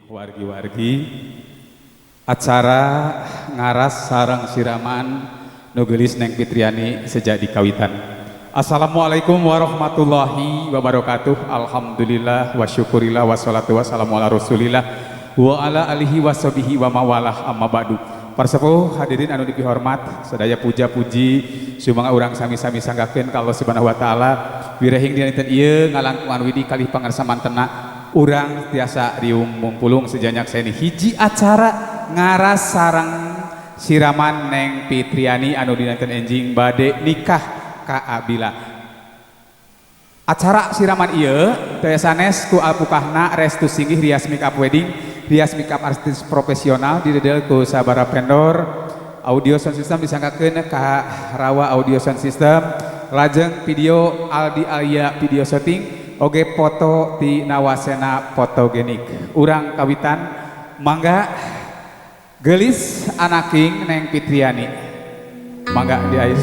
wargi-wargi acara ngaras sarang siraman nugelis Neng Fitriani sejak dikawitan. Assalamualaikum warahmatullahi wabarakatuh. Alhamdulillah wa syukurillah wassalatu wassalamu ala rasulillah wa ala alihi washabihi wa mawalah amma ba'du. Para sepuh hadirin anu dipihormat, sadaya puja puji sumangga urang sami-sami sanggakeun ka Allah Subhanahu wa taala. Wirehing dina dinten ieu ngalangkungan widi kalih pangarsa mantena urang tiasa riung mumpulung sejanyak seni hiji acara ngaras sarang siraman Neng Fitriani anu dina dinten enjing bade nikah ka Abila. Acara siraman ieu teu sanes ku alpukahna restu singgih rias make up wedding, rias make up artis profesional didedel ku sabara vendor audio sound system disangkakeun ka Rawa Audio Sound System, lajeng video Aldi Alia video shooting oge foto ti Nawasena fotogenik. Urang kawitan mangga gelis anaking Neng Fitriani, mangga di ais.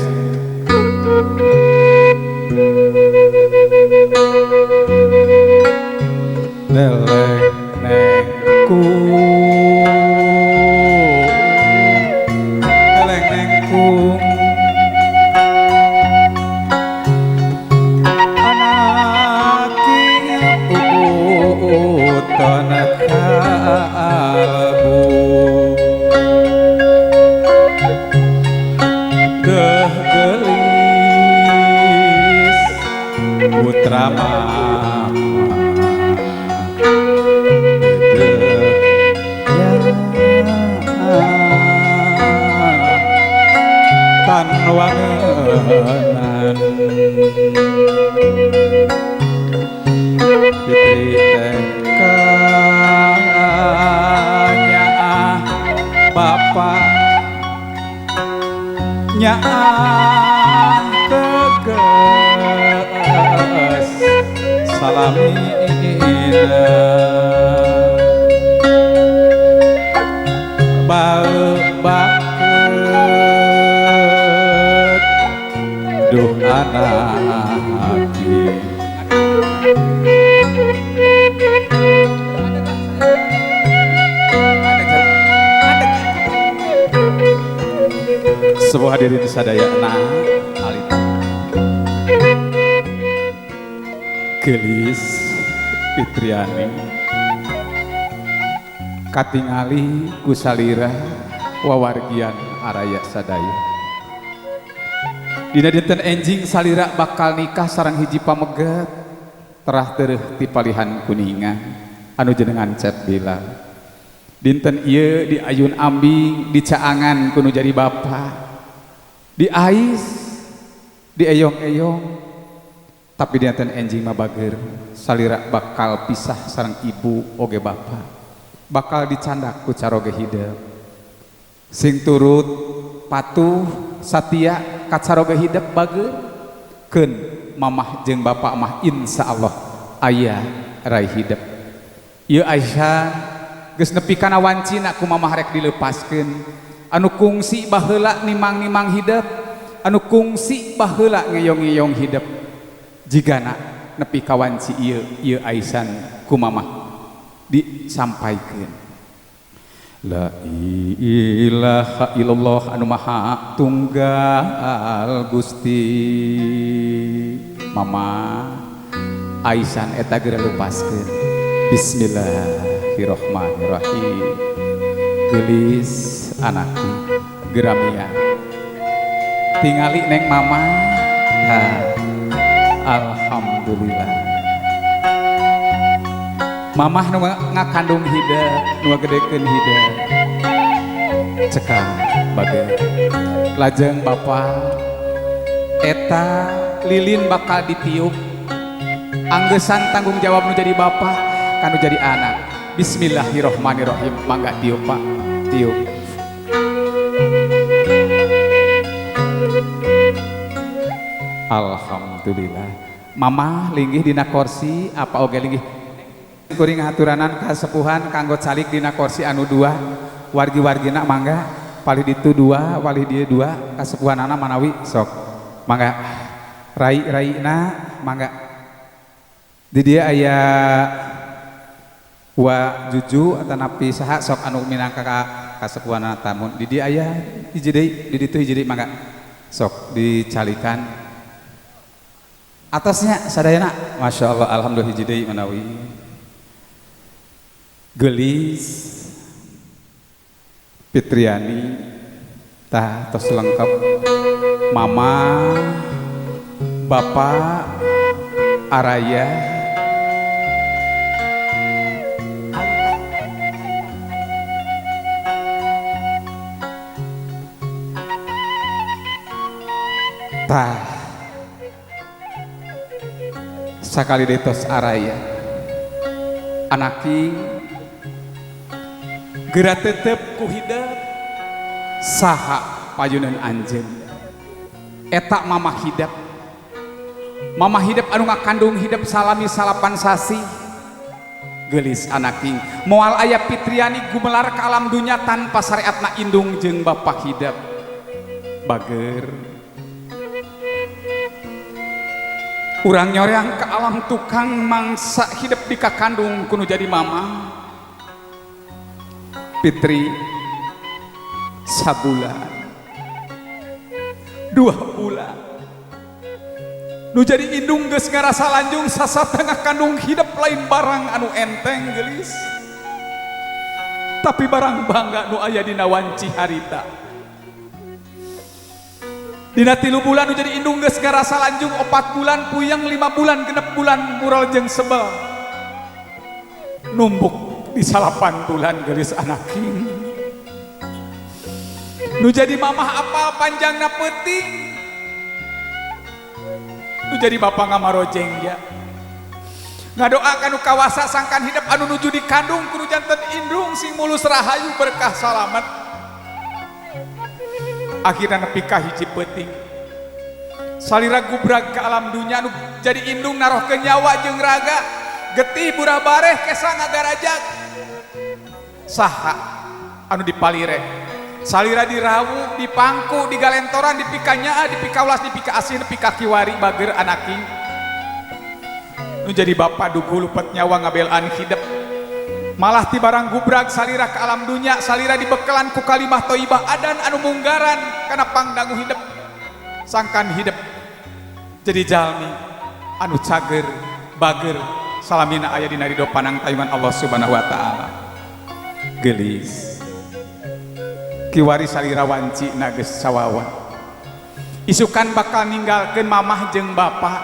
Deleng nengku, deleng nengku, anaking utan kalbu, deh gelis putra mama. Tan wangenan Fitri tekanya Bapak nyaah tegas salamina bau baket duh anaki sebuah hadirin sadaya alita gelis Fitriani katingali kusalira wawargian araya sadaya dina dinten enjing salira bakal nikah sareng hiji pamegat terah teueuh ti palihan kuningan anu jenengan Cep Bilal. Dinten ieu di ayun ambing dicaangan kuno jadi bapa di ais di eyong-eyong tapi dinten enjing mah bager salira bakal pisah sareng ibu oge bapa bakal dicandak ku caroge hideup sing turut patuh satia ka caroge hideup bager keun mamah jeung bapak mah insyaallah aya rai hideup. Ieu Aisyah geus nepi kana wancina ku mamah rek dilepaskeun anu kungsi baheula nimang-nimang hideup anu kungsi baheula ngeyong-ngeyong hideup jigana nepi ka wanci ieu Aisyah ku mamah disampaikeun la ilaha illallah anu maha tunggal Gusti. Mama Aisyah eta geura lepaskeun bismillahirrahmanirrahim gelis anakku geramia tingali neng mama alhamdulillah mamah nu ngakandung hideup nu ngagedekeun hideup cekang bager lajeng bapa eta lilin bakal ditiup anggesan tanggung jawab nu jadi bapa kanu jadi anak. Bismillahirrahmanirrahim mangga tiup Pak tiup. Alhamdulillah mama linggih dina kursi apa oge linggih kuring haturanan kasepuhan kanggo calik dina kursi anu dua wargi-wargina mangga palih ditu dua walih dieu dua kasepuhanana manawi sok mangga rai-raina mangga di dia aya wa juju atau napi saha sok anu minangka kasepuhan tamu di dia aya hiji deui di ditu hiji deui mangga sok dicalikan atasnya sadayana Masya Allah alhamdulillah hiji deui manawi gelis Fitriani tah tos lengkap mama bapak araya tah sakali detos araya anaki geura tetep ku hidup saha payunan anjeun eta mama hidup anu ngakandung hidup salami salapan sasi gelis anaking moal aya Fitriani gumelar ka alam dunya tanpa syariatna indung jeung bapak hidup bager urang nyoreang ke alam tukang mangsa hidup di kakandung kuno jadi mama Fitri sabulan 2 bulan nu jadi indung geus ngarasa lanjung sasatengah kandung hidup lain barang anu enteng gelis tapi barang bangga nu aya dina wanci harita dina 3 bulan nu jadi indung geus ngarasa lanjung 4 bulan puyeng 5 bulan 6 bulan mural jeung sebel numbuk di 8 bulan gelis anaking nu jadi mamah apal panjangna peuting nu jadi bapak ngamarojeng ya ngadoakan nu kawasa sangkan hidup anu nuju di kandung kudu janten indung sing mulus rahayu berkah salamet akhirna nepi ka hiji peuting salira gubrag ke alam dunya anu jadi indung narohkeun nyawa jeung raga getih burah bareh kesa ngagarajag saha anu dipalire salira dirawu dipangku digalentoran dipikanya dipikaulas dipika asih dipika kiwari bager anaking nu jadi bapak dugu lupet nyawa ngabelaan hidup malah ti barang gubrag salira ke alam dunya salira dibekalan ku kalimah thayyibah adan anu munggaran kana pangdangu hidup sangkan hidup jadi jalmi anu cager bager salamina aya dina ridho panang tayungan Allah Subhanahu wa taala gelis kiwari salira wanci nages sawawa isukan bakal ninggalkeun mamah jeung bapak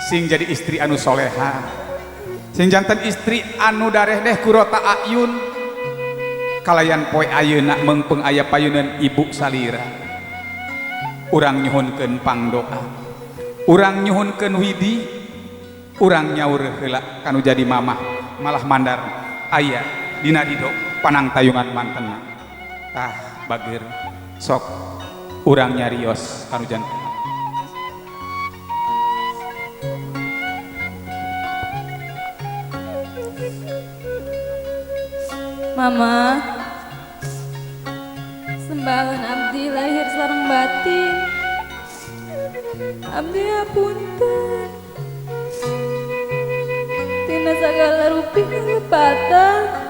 sing jadi istri anu soleha sing janten istri anu dareh deh kurota ayun kalayan poe ayeuna meungpeung aya payunan ibu salira urang nyuhunkeun pangdoa urang nyuhunkeun widi urang nyaur heula kanu jadi mamah malah mandar aya dina ridho panang tayungan mantenna tah bager sok urang nyarios kanu janten Mama sembahan abdi lahir sareng batin abdi hapunten tina sagala rupi ngalepatan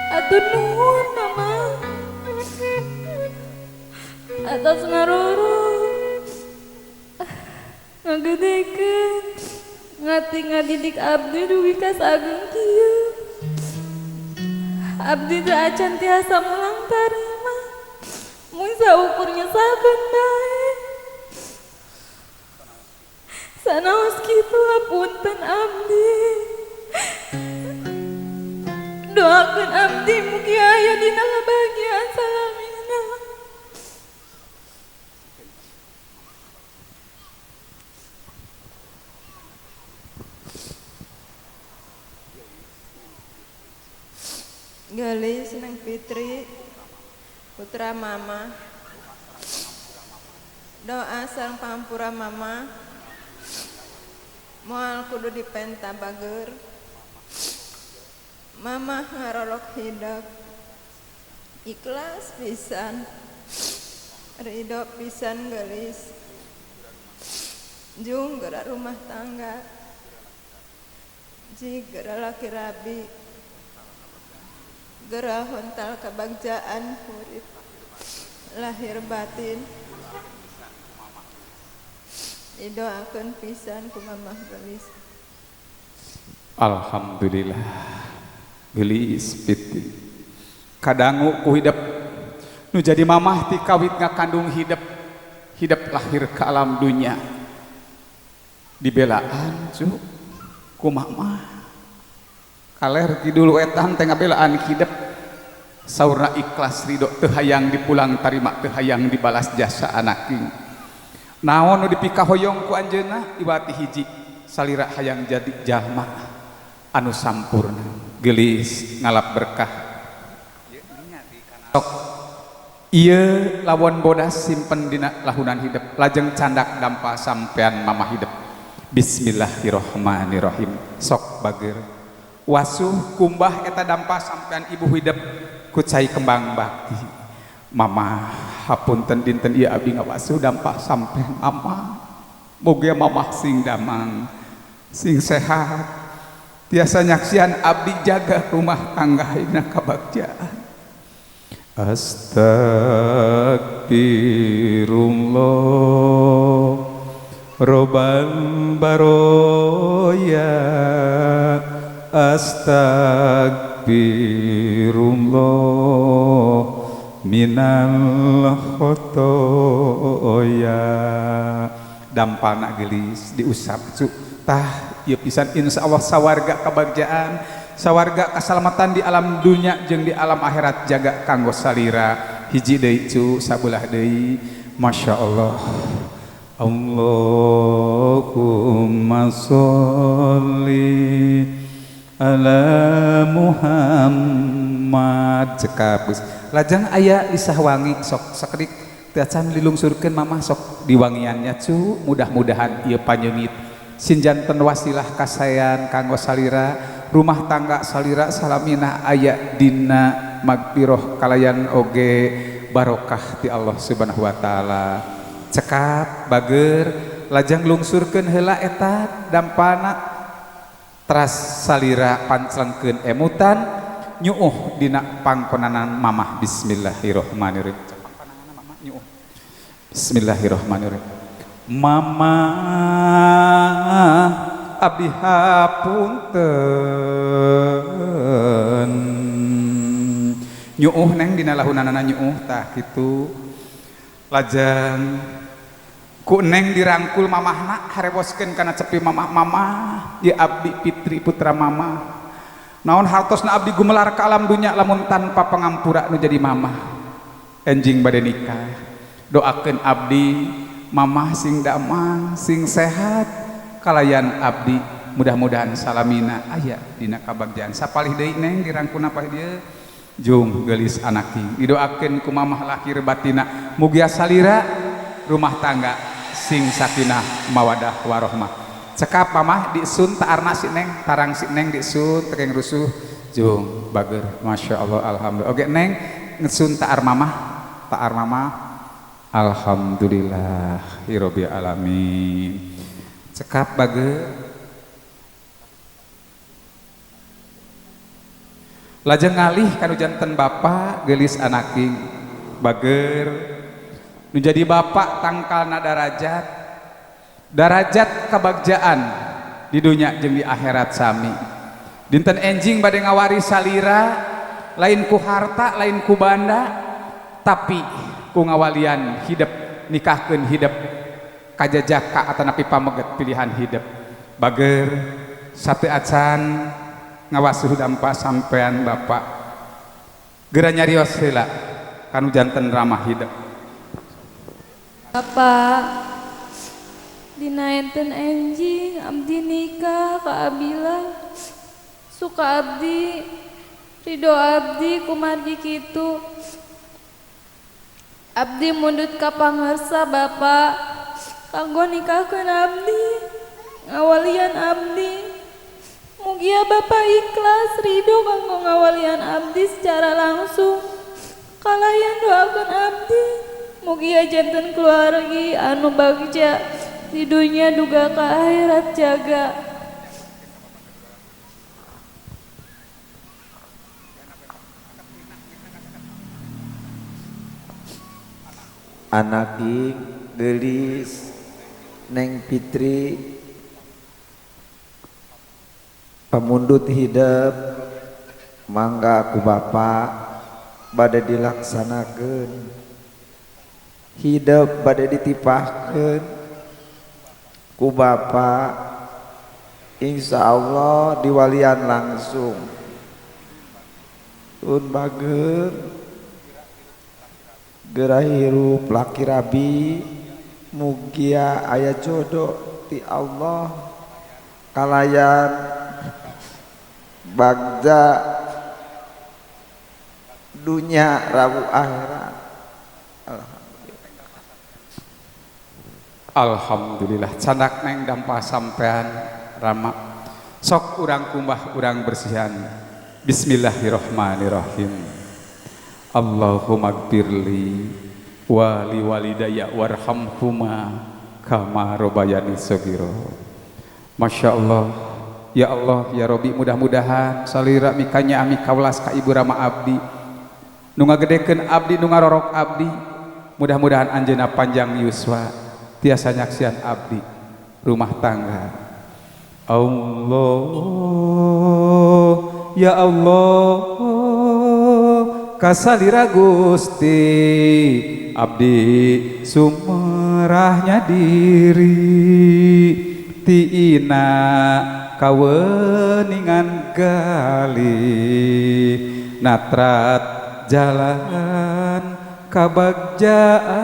atur nuhun mama atas ngaroro ngagedekeun ngati ngadidik abdi dugi ka sageng kieu abdi teu acan tiasa mulang tarima mun saukurnya saben bae sanaos kitu hapunten abdi doakeun abdi mugi aya dina kabahagiaan salamina gelis nang Fitri putra mama doa sareng pampura mama moal kudu dipenta bager mama ngarolok hidup ikhlas pisan ridho pisan gelis jung geura rumah tangga Ji gera laki rabi gera hontal kabagjaan urip lahir batin didoakeun pisan ku mamah gelis. Alhamdulillah gelis piti kadangu ku hidup nu jadi mamah ti kawit ngakandung hidup lahir ke alam dunia dibelaan cu ku mamah kaler kidul wetan teh ngabelaan hidup saurna ikhlas ridho teu hayang dipulang tarima teu hayang dibalas jasa anaking naon nu dipika hoyong ku anjeunna ibati hiji salira hayang jadi jalma anu sampurna gelis ngalap berkah ieu lawan bodas simpen dina lahunan hidup lajeng candak dampa sampean mamah hidup. Bismillahirrahmanirrahim. Sok bager wasuh kumbah eta dampa sampean ibu hidup ku cai kembang bakti mama hapunten dinten ieu abdi ngawasuh dampa sampean mama boga mamah sing damang sing sehat tiasa nyaksian abdi jaga rumah tangga dina kabagjaan. Astagfirullah Roban baroya astagfirullah minal khotoya dampana gelis diusap cu tah ieu pisan insyaallah sawarga kabagjaan sawarga kasalamatan di alam dunia jeung di alam akhirat jaga kanggo salira hiji deui cu sabelah deui masyaallah. Allahumma sholli ala Muhammad cekapus lajang aya isah wangi sok sakedik tiacan dilungsurkeun mamah sok diwangiannya cu mudah-mudahan ieu panyeungit sinjanten wasilah kasayan kanggo salira rumah tangga salira salamina aya dina magfirah kalayan oge barokah ti Allah subhanahu wa ta'ala. Cekap bager lajang lungsurkeun heula eta dampana teras salira panclengkeun emutan nyuuh dina pangkonanan mamah. Bismillahirrahmanirrahim. Mama nyuuh. Bismillahirrahmanirrahim. Mama abdi hapunten nyuuh neng dina lahunanana nyuuh tah kitu lajang ku neng dirangkul mamahna hareboskeun kana cepi mamah ieu abdi Fitri putra mamah naon hartosna abdi gumelar ka alam dunya lamun tanpa pangampura nu jadi mamah enjing bade nikah doakeun abdi mamah sing damang sing sehat kalayan abdi mudah-mudahan salamina aya dina kabagjaan sapalih deui neng dirangkul apa dieu jung gelis anaki didoakeun ku mamah lahir batina mugia salira rumah tangga sing sakinah mawadah warahmah. Cekap mamah disun taarna si neng tarang si neng disun tekeng rusuh jung bager masyaallah alhamdulillah oge neng ngesun taar mamah alhamdulillah rabbil alamin. Cekap bager lajeng ngalih kanu janten bapa gelis anaking bager nu jadi bapa tangkalna darajat kabagjaan di dunia jeung di akhirat sami dinten enjing bade ngawari salira lain ku harta lain ku banda tapi ku ngawalian hidup nikahkeun hidup kajajaka atanapi pameget pilihan hidup bager sate acan ngawasuh dampa sampean bapak geura nyarios heula kanu janten ramah hidup. Bapak dina enten enjing abdi nikah ka Abila suka abdi ridho abdi kumargi kitu abdi mundut ka pangarsa bapak kanggo nikahkeun abdi ngawalian abdi mugia bapak ikhlas ridho kanggo ngawalian abdi secara langsung kalayan doakeun abdi mugia janten keluargi anu bagja di dunia duga ka akhirat jaga. anak gelis Neng Fitri pamundut hidup mangga ku bapak bade dilaksanakeun hidup bade ditipahkeun ku bapak insya Allah diwalian langsung un bager gerah hirup laki rabi mugia aya jodoh ti Allah kalayan bagja dunia rabu akhirat. Alhamdulillah candak neng dampa sampean Rama sok urang kumbah urang bersihan. Bismillahirrahmanirrahim. Allahumma gfirli wali walidayya warhamhuma kama robayani sogiro. Masya Allah, ya Allah ya Robi, mudah-mudahan salira mikanya ami kaulas ka ibu Rama abdi nu ngagedekeun abdi nu ngarorok abdi, mudah-mudahan anjeunna panjang yuswa tiasa nyaksian abdi rumah tangga. Allah ya Allah kasalira Gusti abdi sumerahnya diri tiina kaweningan gali natrat jalan kabagjaan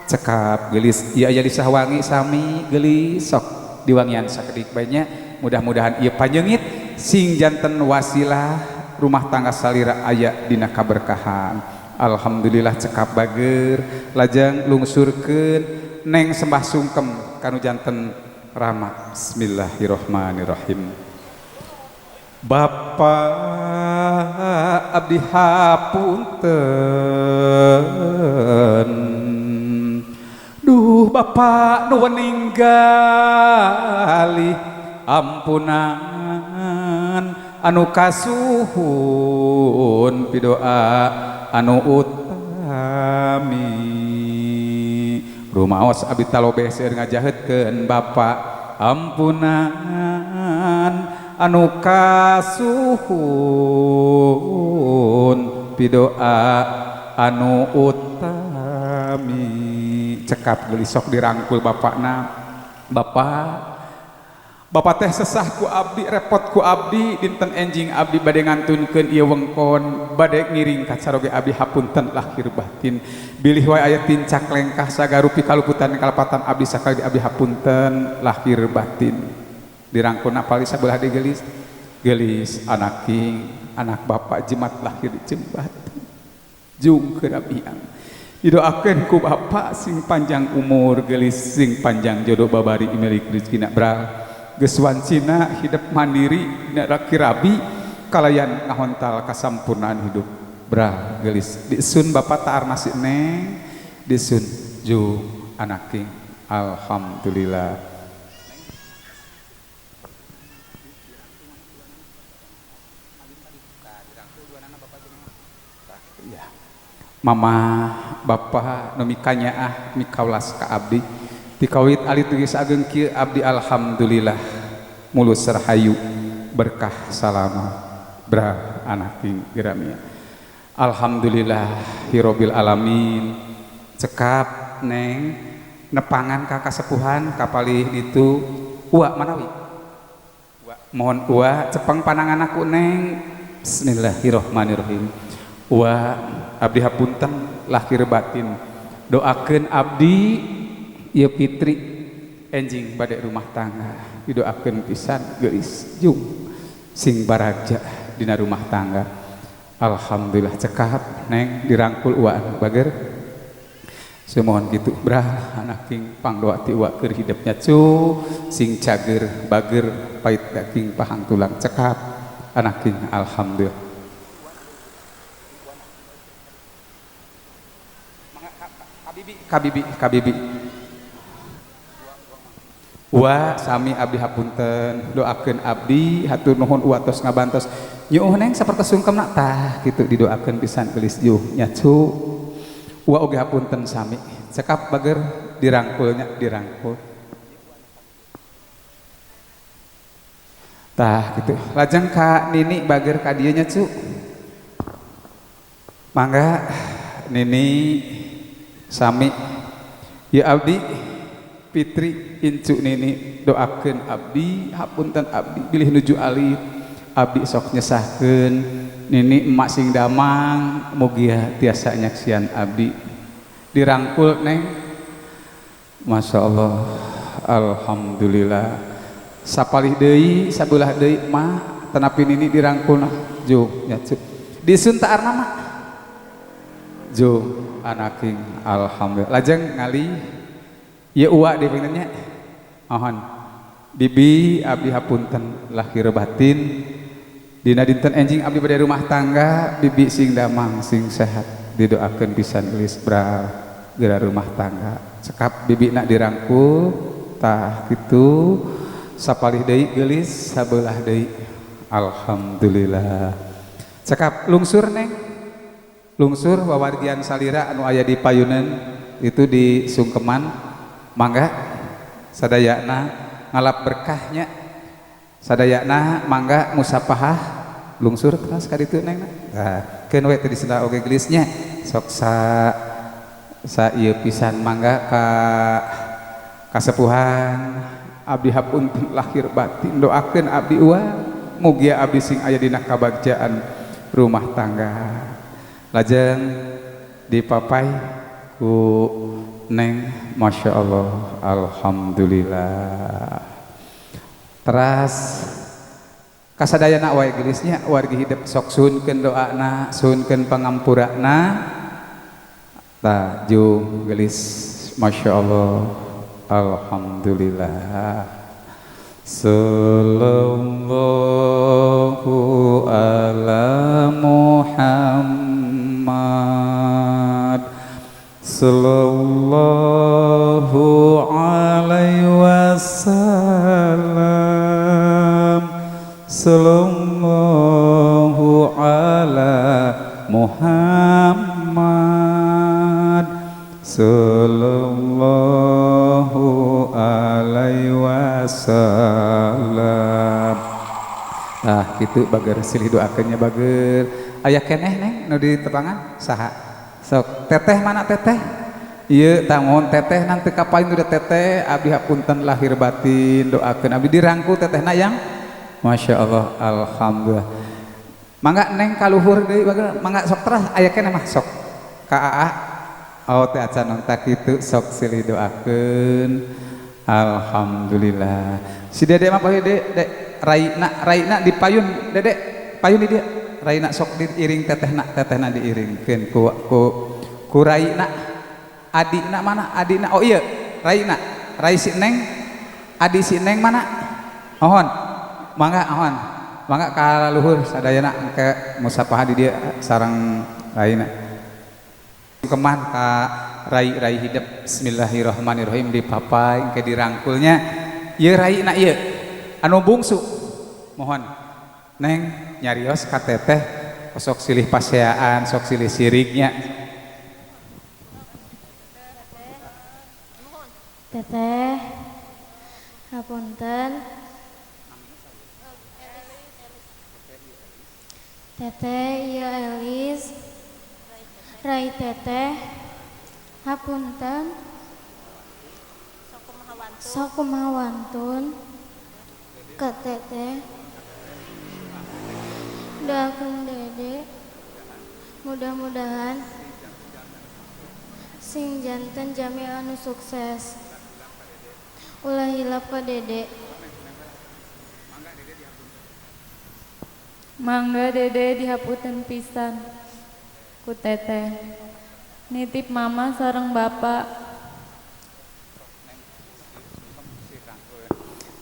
cekap gelis ieu aya di Sawangi sami gelis sok diwangian sakedik banyak mudah-mudahan ieu panjeungit sing janten wasilah rumah tangga salira aya dina kaberkahan. Alhamdulillah cekap bager lajeng lungsurkeun neng sembah sungkem kanu janten Rama. Bismillahirrahmanirrahim. Bapak abdi hapunten, duh bapak nu ninggali ampunan anu kasuhun pidoa anu utami rumaos abdi talobeh seueur ngajahetkeun bapak ampunan anu kasuhun pidoa anu utami cekap gelis sok dirangkul bapakna. Bapak teh sesah ku abdi repot ku abdi dinten enjing abdi bade ngantunkeun ieu wengkon bade ngiring ka saroge abdi hapunten lahir batin bilih wae aya tincak lengkah sagarupi kaluputan kalapatan abdi sakali abdi hapunten lahir batin dirangkul apal sabelah di gelis anak king anak bapak jemat lahir di Jembatan jungkeun abiang didoakeun ku bapak sing panjang umur gelis sing panjang jodoh babari milik rezekina bral geus wancina hidup mandiri laki rabi kalayan ngahontal kasampurnaan hidup bral gelis disun bapak taar nasi neng disun jung anak king. Alhamdulillah. Mama bapak nu mikanya mikaulas ka abdi dikawit alit geus ageng kieu abdi alhamdulillah mulus rahayu berkah salama bra anak king geramia. Alhamdulillah hirobbil alamin cekap neng nepangan ka kasepuhan kapalih ditu uwa manawi mohon uwa cepeng panangan aku neng. Bismillahirrahmanirrahim. Uwa abdi hapunten lahir batin doakeun abdi ieu Fitri enjing bade rumah tangga didoakeun pisan geulis jung sing baraja dina rumah tangga. Alhamdulillah cekap neng dirangkul uaan bager semohon gitu brah anak king pangdoa ti uwa keur hidupnya cu sing cager bager pait king pahang tulang cekap anak king. Alhamdulillah. Kabibi Wa sami abdi hapunten doakeun abdi hatur nuhun uwa tos ngabantos nyuh neng sapertos sungkem nak tah kitu didoakeun pisan geulis juh nyacu Wa oge hapunten sami. Cekap bager dirangkulnya dirangkul. Tah gitu. Lajeng ka Nini bager ka dieu nya cu. Mangga Nini sami. Ya abdi Fitri incu Nini doakeun abdi hapunten abdi bilih nuju alif abdi sok nyesahkeun Nini emak sing damang mugi tiasa nyaksian abdi dirangkul neng. Masya Allah, alhamdulillah. Sapalih deui sabelah deui mah tenapi Nini dirangkul nah jo nyacu disun taar nama jo anaking alhamdulillah. Lajeng ngali ya uwa di pengennya mohon bibi abdi hapunten lahir batin dina dinten enjing abdi pada rumah tangga bibi sing damang sing sehat didoakeun pisan gelis geura rumah tangga cekap bibi nak dirangkul tah kitu sapalih deui gelis sabelah deui alhamdulillah. Cekap lungsur neng lungsur wawargian salira anu aya di payunan itu di sungkeman mangga sadayana ngalap berkahnya sadayana mangga musapahah lungsur terus ka ditu neng nah keun we teh disenda oge gelisnya sok sa ieu pisan mangga ka kasepuhan abdi hapunten lahir batin doakeun abdi uang mugia abdi sing aya dina kabagjaan rumah tangga. Lajeng dipapai ku neng masya Allah alhamdulillah. Teras kasadayana wae gelisnya wargi hidup sok sunkeun doana sunkeun pangampurana tah jung gelis masya Allah alhamdulillah. Sallallahu ala Muhammad sallallahu alaihi wasallam sallallahu ala Muhammad sallallahu alaihi wasallam. Nah gitu bager silih doakeunnya bager aya keneh neng nu di tepangan saha sok teteh mana teteh ieu tamun teteh nanti kapain udah teteh abdi hapunten lahir batin doakeun abdi dirangkul tetehna yang masya Allah alhamdulillah. Mangga neng kaluhur deui bager mangga sok terah aya keneh mah sok ka aa oh teh acan tak kitu sok silih doakeun alhamdulillah. Si dede mah paling dek raina di payun dede payun di dia raina sok diiring tetehna diiringkeun ku raina adina mana adina oh iya raina rai si neng adi si neng mana mohon mangga ka luhur sadayana engke musapahah di dia sareng raina keman ka rai hidup bismillahirrahmanirrahim dipapai engke dirangkulnya ieu raina ieu anu bungsu mohon neng nyarios ka teteh sok silih paseaan sok silih siriknya teteh hapunten teteh ieu Elis rai teteh hapunten sok kumaha wantun ka teteh doakeun dede mudah-mudahan sing janten jami anu sukses ulah hilap ka dede. Mangga dede dihapunten pisan ku teteh nitip mama sareng bapak.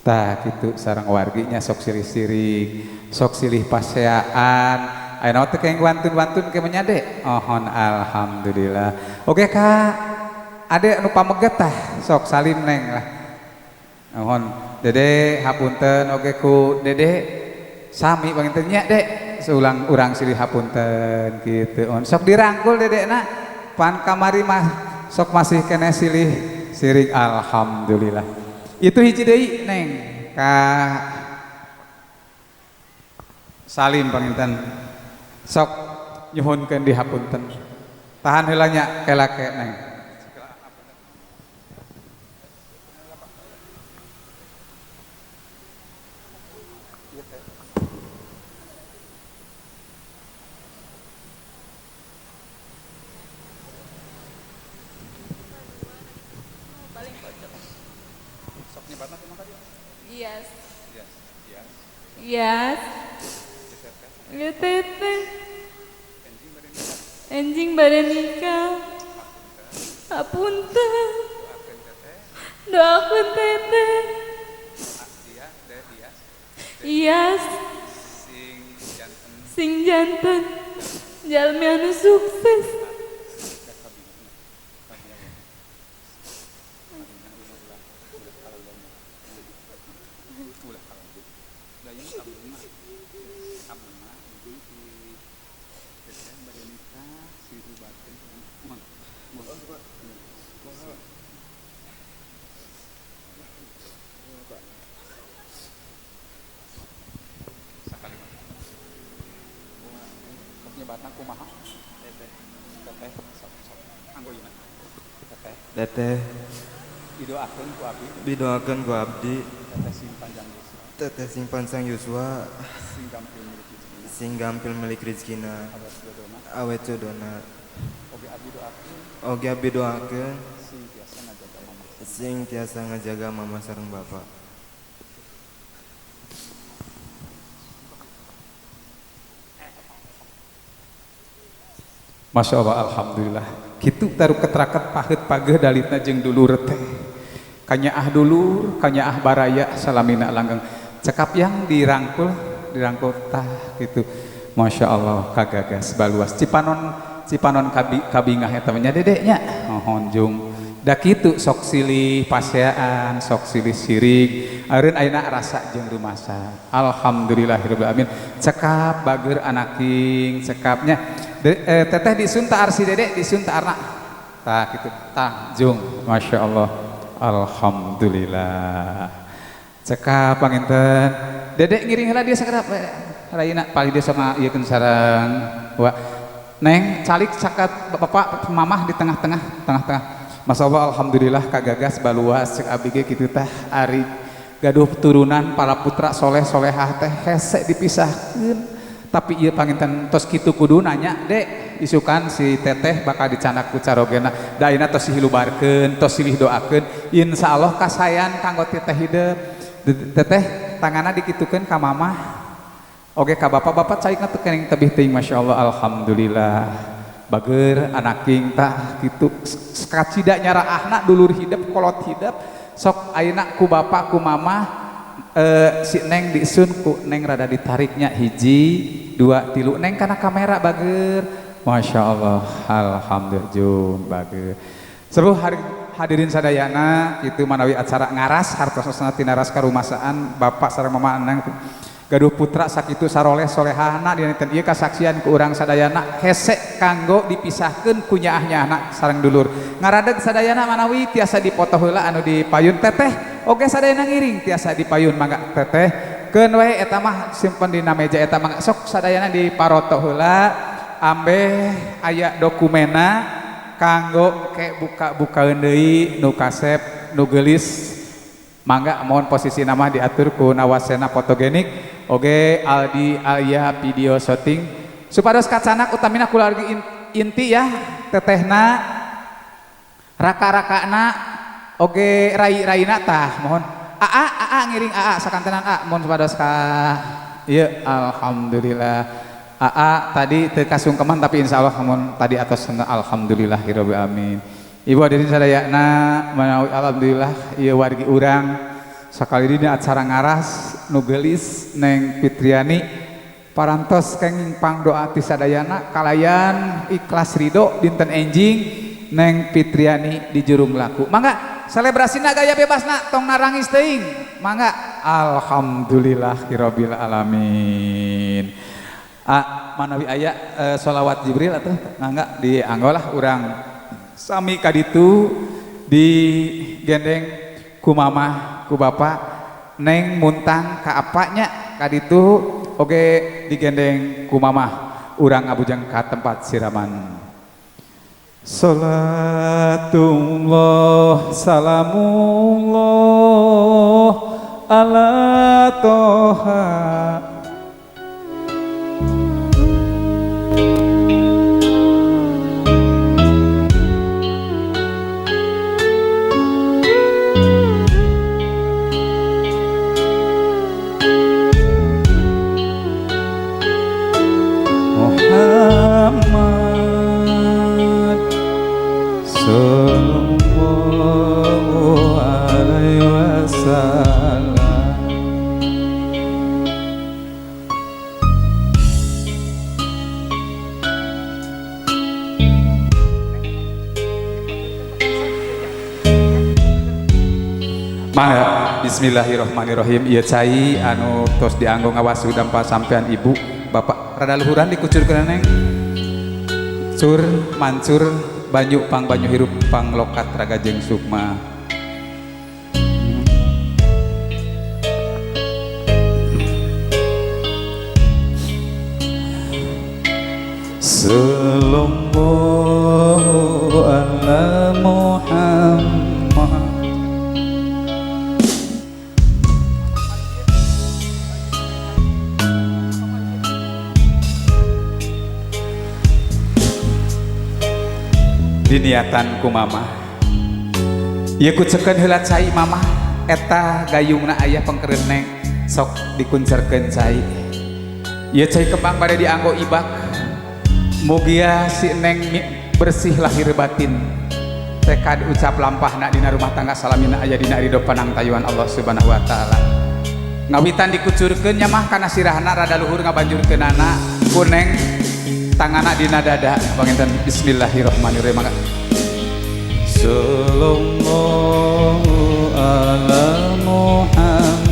tah gitu sareng warginya sok sirik-sirik sok silih paseaan ayeuna teh keng wantun-wantun ke menyade ohon alhamdulillah. Oke kak ade anu pameget tah sok salim neng lah ohon dede hapunten oke ku dede sami panginten nya dek seulang urang silih hapunten gitu on sok dirangkul dedekna pan kamari mah sok masih kene silih siring alhamdulillah. Itu hiji deui Neng ka Salim panginten sok nyuhunkeun dihapunten. Tahan heula nya kelake Neng. Yes. Yes. Ya teteh. Enjing bare nikah. Hapunten. Doakeun teteh. Yes. Sing janten. Jalmi anu sukses. Teteh Didoakeun ku abdi bidoakeun ku abdi teteh sing panjang usia teteh sing pansang Yuswa sing gampil milik rezekina sing gampil milik rezekina awet jodona awet jodona oge abdi doakeun oge abdi doakeun sing tiasa ngajaga mama sing tiasa ngajaga mama sareng bapa. Masya Allah, alhamdulillah. Kitu taruh keterakat pahet pageh dalitna jeung dulur teh. Kanyaah dulur, kanyaah baraya salamina langgeng. Cekap yang dirangkul tah gitu. Masya Allah, kagagas baluas. Cipanon kabingah eta nya dedeknya. Mohon jung. Da kitu sok silih paseaan, sok silih sirig. Areun ayeuna rasa jeung rumasa. Alhamdulillahirabbil alamin. Cekap bager anaking, cekapnya teteh disunta arsi dedek disunta arna tah gitu tah jung masya Allah alhamdulillah cekap panginten dedek ngiring heula dia sakedap raina paling dia sama ieukeun sareng wa Neng calik cakat bapak mamah di tengah-tengah masya Allah alhamdulillah kagagas baluas cek abdi ge kitu tah ari gaduh turunan para putra soleh solehah teh hese dipisahkeun. Tapi ieu panginten tos kitu kudu nanya dek isukan si teteh bakal dicanak ku carogena da ayeuna tos hilubarkeun tos silih doakeun insyaallah kasayan kanggo teteh hideuk teteh tanganna dikitukeun ka mamah oge ka bapak-bapak caikna teu keneng tebih teuing masyaallah alhamdulillah bager anaking tah kitu kacida nyaraahna dulur hidup kolot hidup sok ayeuna ku bapak ku mamah si Neng disun ku Neng rada ditariknya hiji dua tilu Neng kana kamera bager masya Allah alhamdulillah jung bager seluruh hadirin sadayana itu manawi acara ngaras hartosna tina ras karumasaan bapak sareng mama Neng gaduh putra sakitu saroleh solehahna dina ieu kasaksian ku urang sadayana hese kanggo dipisahkeun ku nyaahnya anak sareng dulur ngaradeg sadayana manawi tiasa dipoto heula anu dipayun teteh oke sadayana ngiring tiasa dipayun mangga teteh keun we eta mah simpen dina meja eta mangga sok sadayana diparoto heula ambeh aya dokumena kanggo ke buka-bukaeun deui nu kasep nu geulis mangga mohon posisi nama diatur ku nawasena fotogenik oge Aldi aya video shooting supados kacanak utamina keluarga inti ya tetehna raka-rakana oge rai-raina tah mohon aa ngiring aa sakantenan mohon supados ka ieu alhamdulillah aa tadi teu kasungkeman tapi insyaallah mun tadi atos alhamdulillahirabbil alamin. Ibu hadirin sadayana menawi alhamdulillah ieu wargi urang sakali dina acara ngaras nu geulis Neng Fitriani parantos kenging pangdoa ti sadayana kalayan ikhlas ridho dinten enjing Neng Fitriani di jurung laku mangga selebrasina gaya bebasna tong narangis teuing mangga alhamdulillahirabbil alamin Manawi aya sholawat Jibril atau enggak dianggolah urang sami kaditu di gendeng ku mamah ku bapak neng muntang ka apanya kaditu oge digendeng ku mamah urang ngabujang ka tempat siraman. Salatullah salamullah ala toha Muhammad sallallahu alaihi wasallam. Mangga bismillahirrahmanirrahim. Ieu cai anu tos dianggo ngawasu dampa sampean ibu bapak rada luhuran dikucurkeun neng cur mancur banyu pang banyu hirup pang lokat raga jeung sukma. Sallallahu ala Muhammad. Diniatan ku mama ieu kucekeun heula cai mama eta gayungna aya pengkereun neng sok dikuncerkeun cai ieu cai kembang bade dianggo ibak mugia si neng bersih lahir batin tekad ucap lampahna dina rumah tangga salamina aya dina ridho panangtayuan Allah subhanahu wa ta'ala ngawitan dikucurkeun nya mah kana sirahna rada luhur ngabanjurkeunana ku neng tanganna dina dada panginten bismillahirrahmanirrahim. Mangga sallallahu ala Muhammad.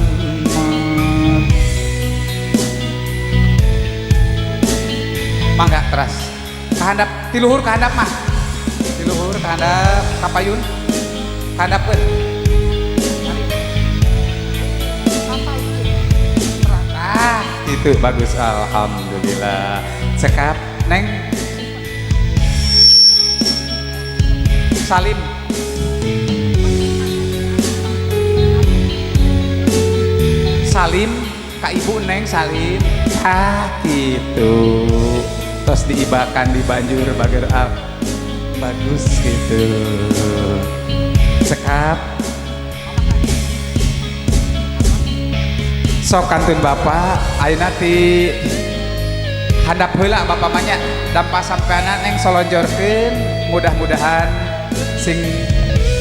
Mangga teras kahandap tiluhur kahandap mah tiluhur kahandap kapayun kahandapkeun itu bagus alhamdulillah. Cekap neng salim salim ka ibu neng salim gitu terus diibakan di banjur bager bagus gitu. Cekap sok kantun bapak ayeuna ti handap heula bapak manya dampa sampeana neng solonjorkeun mudah-mudahan sing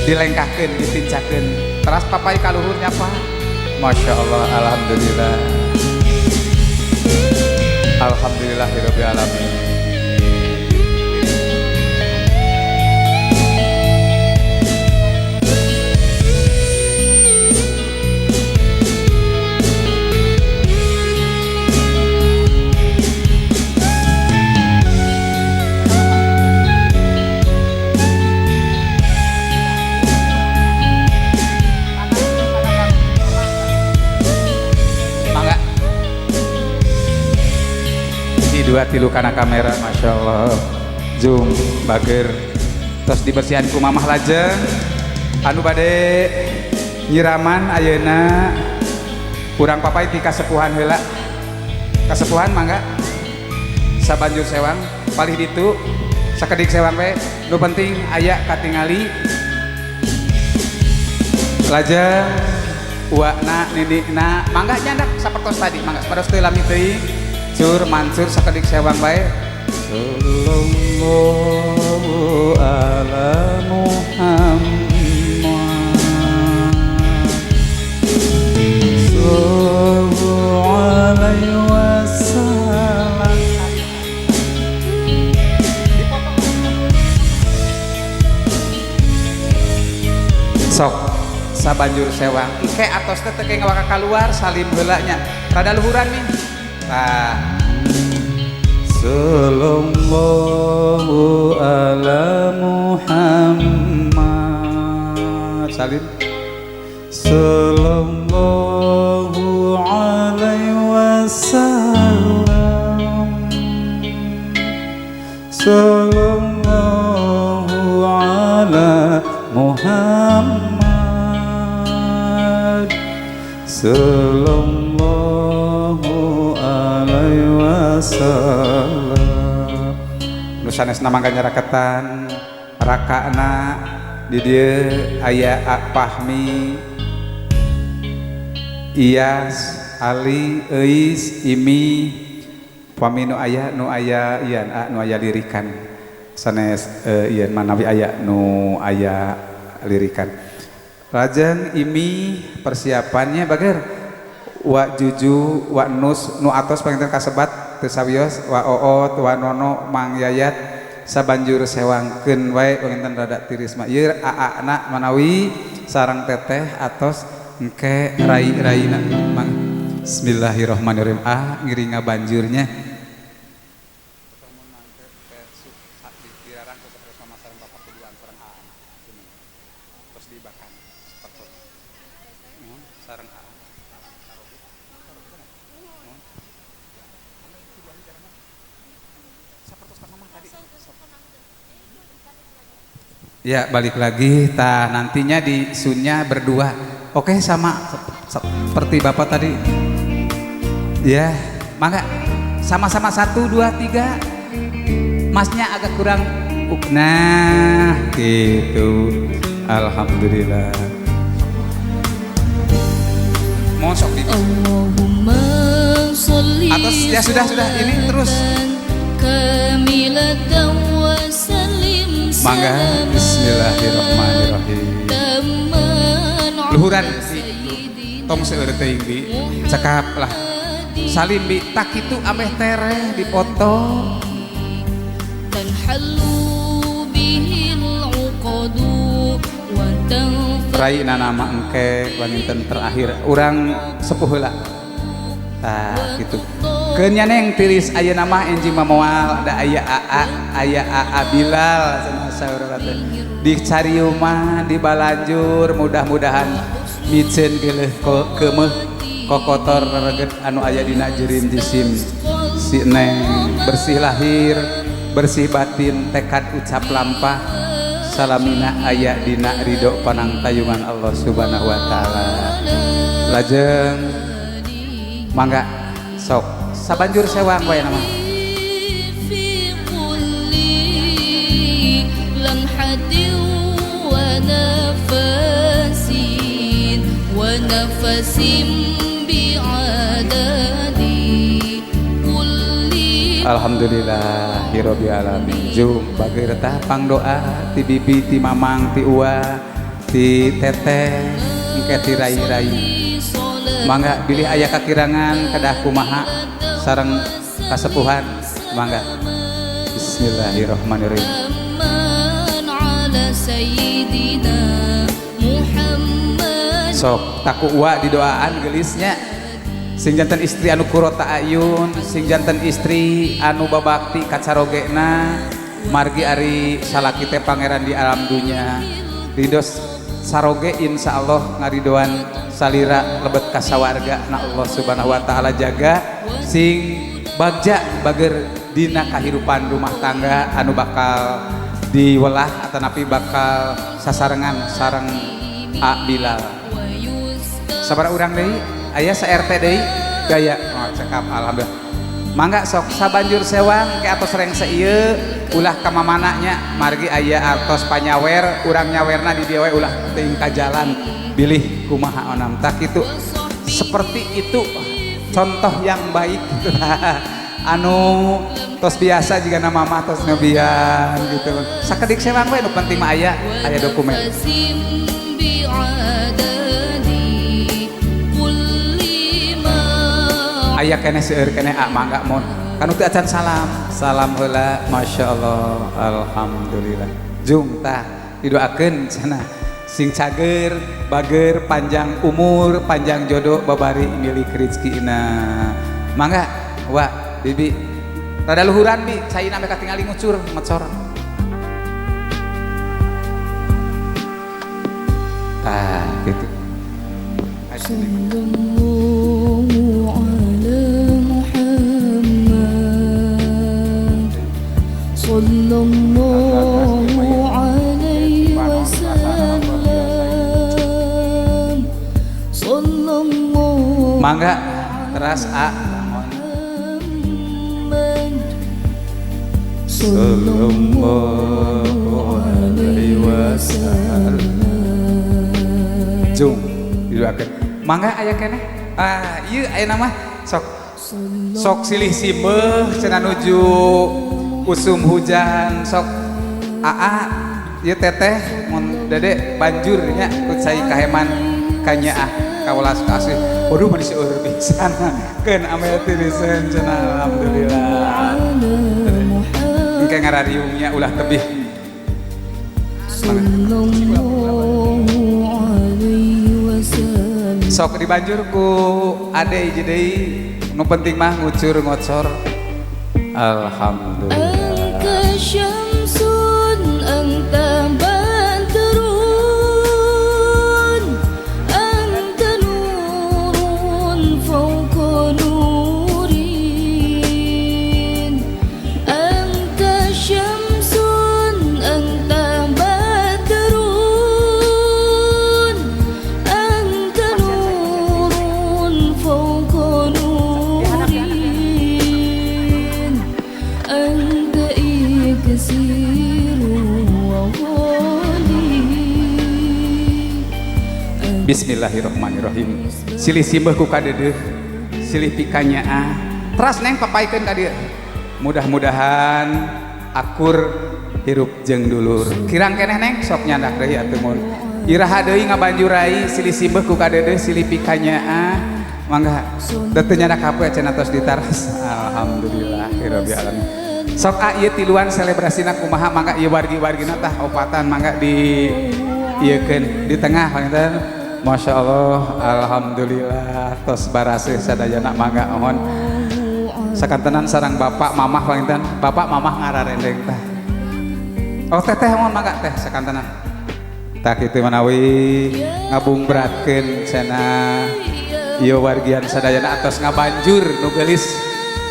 dilengkahkeun ditincakeun teras papai kaluhurnya pak. Masya Allah alhamdulillah alhamdulillahirabbil alamin. Dua tilu kana kamera Masya Allah zoom bager terus dibersihan ku mamah lajeng anu bade nyiraman ayeuna kurang papai ti kasepuhan heula kasepuhan mangga sabanjur sewang palih ditu sakedik sewang we nu penting aya katingali lajeng uakna nindikna mangga nyandak sapertos tadi mangga sapertos teu lami teuing cur mansur sakedik sewang bae. Sallallahu ala Muhammad sallallahu alaihi wasallam. Sok sabanjur sewang ike atos teh teu ngawaka kaluar salim heula nya rada luhuran nih. Nah, Sallallahu ala Muhammad. Salim. Sallallahu alaihi wasallam. Sallallahu ala Muhammad. Sallallahu alaihi wasallam. Nu sanesna mangga nyaraketan rakana di dieu aya Fahmi, Iyas, Ali, Eis, Imi, pami nu aya ieu nu aya lirikan sanes ieu manawi aya nu aya lirikan. Lajeng Imi persiapannya bager wa Juju, wa Nus, nu atos panginten kasebat teu sawios, wa Oot, wa Nono, Mang Yayat sabanjur sewangkeun wae panginten rada tiris mah ieu aana manawi sareng teteh atos engke rai-raina mang. Bismillahirrahmanirrahim. Ngiringa banjurnya terus dibakan sareng ya balik lagi nantinya di sunnya berdua. Oke, sama seperti bapak tadi ya, mangga sama-sama 1, 2, 3. Masnya agak kurang nah gitu. Alhamdulillah. Mosok di Allahumma sholli atas ya sudah ini terus kamilatan wa sallim. mangga. Bismillahirrahmanirrahim. Luhuran si tong seueur teuing bi cekap lah salim bi tak itu ameh tereh dipoto dan halu bihil uqadu wa raina nama engke waniten terakhir urang sepuh heula gitu keun nyaneng tiris aya nama enjing mamoal ada aya AA Bilal cenah saurana teh dicarium mah di balanjur mudah-mudahan micen geuleuh keumeuh kokotor reget anu aya dina jeureum jisim si neng bersih lahir bersih batin tekad ucap lampah salamina aya dina ridho panangtayungan Allah Subhanahu wa taala. Lajeng mangga sok sabanjur sewang wae nama Alhamdulillahirabbil alamin. Jum bageur tah pangdoa ti bibi ti mamang ti ua ti teteh engke ti rai-rai. Mangga bilih aya kakirangan kadah kumaha sareng kasepuhan mangga. Bismillahirrahmanirrahim. Sok taku ua didoaan gelisnya sing janten istri anu kurota ayun sing janten istri anu babakti kacarogena margi ari salaki teh pangeran di alam dunya ridos saroge insyaallah ngaridoan salira lebet kasawarga na Allah Subhanahu wa taala jaga sing bagja bager dina kahirupan rumah tangga anu bakal diwelah atanapi bakal sasarengan sareng A Bilal. Sabar urang deui aya sa RT deui gaya cekap alhamdulillah. Mangga sok sabanjur sewang ke atos reng seieu ulah ka mamananya margi aya artos panyawer urang nyawerna di dieu we ulah teuing ka jalan bilih kumaha onam tak itu seperti itu contoh yang baik gitu anu tos biasa jika nama mama tos ngebian gitu sakedik sewang we nu penting mah aya dokumen aya kene seueur kene mangga mun kanu teu acan salam heula masyaallah alhamdulillah jung tah didoakeun cenah sing cager bager panjang umur panjang jodoh babari milik rezekina mangga wa bibi rada luhuran bi caina mereka tinggal ngucur ngecor gitu Sallallahu alaihi wasallam. Sallallahu mangga teras A Sallallahu alaihi wasallam Jung didoakeun mangga aya keneh ieu aya nama sok silih simbeuh cenah nuju usum hujan sok aa ieu teteh mun dede banjur nya ku cai kaheman kanyaah kawelas kasih waduh mani seueur pisan keun ame tiriseun cenah alhamdulillah engke ngarariungnya ulah tebih sok dibanjur ku ade jadi nu penting mah ngucur ngocor alhamdulillah Anta syamsun anta badrun anta nurun fawqa nurin anta syamsun anta badrun anta nurun fawqa nurin anta iksiru wa ghali Bismillahirrahmanirrahim silih simbeuh ku kadeudeuk silih pikanyaah teras neng papaikeun ka dieu mudah-mudahan akur hirup jeung dulur kirang keneh neng sok nyandak deui atuh mun iraha deui ngabanjur rai silih simbeuh ku kadeudeuk silih pikanyaah mangga da teu nyandak hape cenah tos ditaras alhamdulillahirabbil alamin sok ieu tiluan selebrasina kumaha mangga ieu wargi-wargina tah opatan mangga di ieukeun di tengah panginten Masya Allah, alhamdulillah tos barasih sadayana mangga mohon sakantenan sareng bapak mamah panginten bapak mamah ngararendeng tah oh teteh mohon mangga teh sakantenan tak kitu manawi ngabungberatkeun cenah ieu wargian sadayana atos ngabanjur nu geulis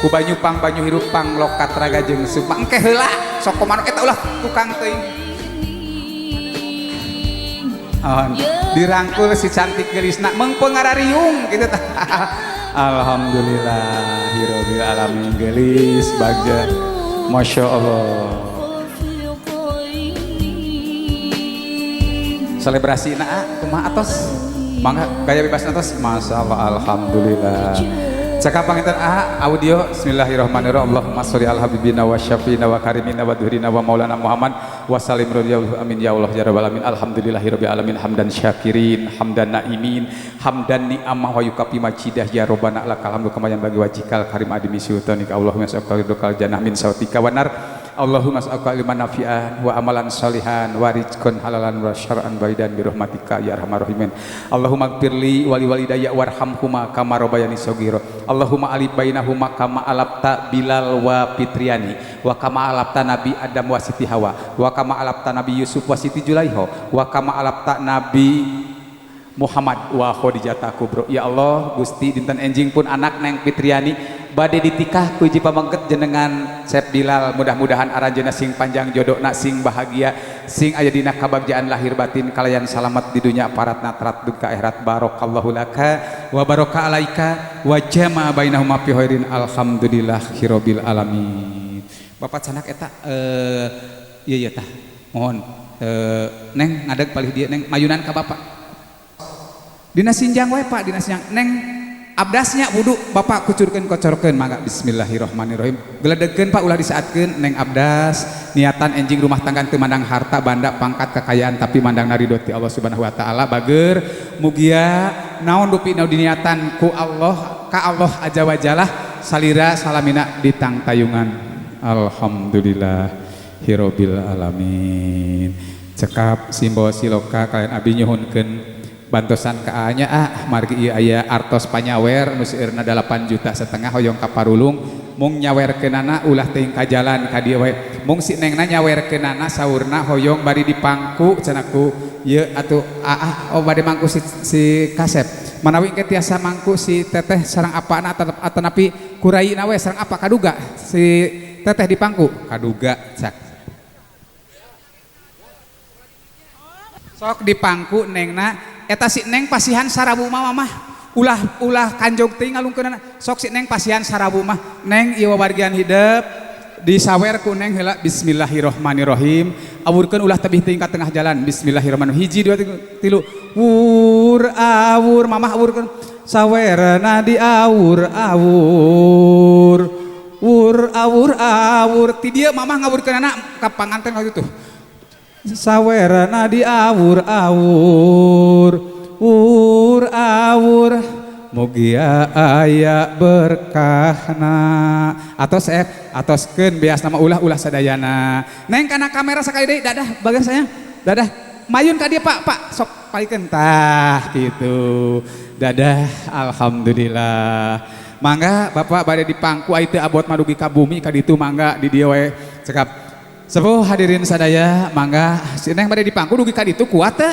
ku banyu pang banyu hirup pang lokat raga jeung sumpah engke heula sok komandu eta ulah tukang teuing dirangkul si cantik gelisna mengpengarariung gitu tah alhamdulillahirabbil alamin gelis bagja Masya Allah selebrasi kumaha atos mangga gaya bebas atos Masya Allah alhamdulillah cakap panginten audio bismillahirrahmanirrahim Allahumma sholli ala habibina wa syafiina wa karimina wa dhuhrina wa maulana Muhammad wa salim radhiyallahu amin ya Allah ya rabbal alamin alhamdulillahirabbil alamin hamdan syakirin hamdan naimin hamdan ni'amah wa yukafi majidah ya rabbana lakal hamdu kama yang bagi wajikal karim adimi sultanika Allahumma sholli dokal jannah min sautika wanar Allahumma as'aluka ilman nafi'an wa amalan salihan wa rizqan halalan wa syar'an baidan bi rahmatika ya arhamar rahimin Allahumma ighfirli wa li walidayya warhamhuma kama rabbayani shaghira Allahumma alif bainahuma kama alapta Bilal wa Fitriani wa kama alapta Nabi Adam wa Siti Hawa wa kama alapta Nabi Yusuf wa Siti Julaiho wa kama alapta Nabi Muhammad wa Khadijah kubro ya Allah Gusti dinten enjing pun anak neng Fitriani bade ditikah ku hiji pamangket jenengan Syekh Bilal mudah-mudahan aranjeunna sing panjang jodona sing bahagia sing aya dina kabagjaan lahir batin kalayan salamat di dunya paratna tarat duka akhirat barokallahu laka wa baraka alaika wa jama bainahuma fi khairin alhamdulillahirabbil alamin Bapak canak eta ieu tah mohon neng ngadeg palih dieu neng mayunan ka bapak dina sinjang wae Pak dina sinjang neng abdasnya wudu bapak kucurkeun kocorkeun mangga bismillahirrahmanirrahim geledegkeun Pak ulah disaatkeun neng abdas niatan enjing rumah tangga teu mandang harta banda pangkat kekayaan tapi mandang naridho ti Allah Subhanahu wa taala bageur mugia naon dupi naon diniatan ku Allah ka Allah aja wajalah salira salamina di tang tayungan alhamdulillahirabbil alamin cekap simbol siloka kalian abi nyuhunkeun bantosan ke anya margi ieu aya artos panyawer nu seueurna 8,5 juta hoyong ka Parulung mung nyawerkeunana ulah teuing ka jalan ka dieu we mung si nengna nyawerkeunana saurna hoyong bari dipangku cenah ku ieu atuh bade mangku si Kasep manawi engke tiasa mangku si teteh sareng apana atanapi kuraina we sareng apa kaduga si teteh dipangku kaduga cak sok dipangku nengna eta si neng pasihan sarabu mah ulah kanjong teuing ngalungkeunana sok si neng pasihan sarabu mah neng ieu bagian hidup disawer ku neng heula bismillahirrahmanirrahim awurkeun ulah tebih teuing ka tengah jalan bismillahirrahmanirrahim hiji dua tilu wur awur mamah awurkeun sawerna di awur awur wur awur awur ti dieu mamah ngawurkeunana ka panganten waktu itu sawerna di awur awur wur awur mugia aya berkahna atoskeun beas nama ulah sadayana neng kana kamera sakali deui dadah bagas sayang dadah mayun ka dieu pak sok palikeun tah kitu dadah alhamdulillah mangga bapak bade dipangku ai teu abot madugi ka bumi ka ditu mangga di dieu we cekap sepuh hadirin sadaya mangga si neng bade dipangku dugi ka ditu kuat teu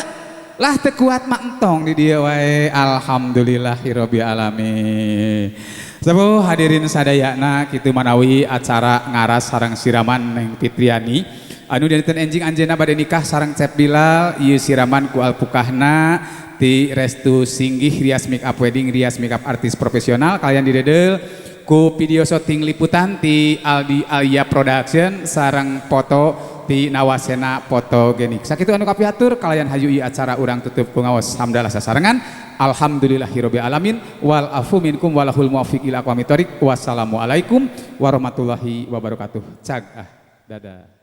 lah teu kuat mah entong di dieu wae alhamdulillahirabbil alamin sepuh hadirin sadayana kitu manawi acara ngaras sareng siraman Neng Fitriani anu dinten enjing anjeunna bade nikah sareng Cep Bilal ieu siraman ku alpukahna ti Restu Singgih Rias Makeup Wedding Rias Makeup artis profesional kalian didedel ku video syuting liputan ti Aldi Alia Production sareng foto ti Nawasena Fotogenik sakitu anu kapiatur kalian hayu ieu acara urang tutup ku ngaos hamdalah sasarengan alhamdulillahirabbil alamin wal afu minkum walahul muwaffiq ila aqwamit thoriq wassalamualaikum warahmatullahi wabarakatuh dadah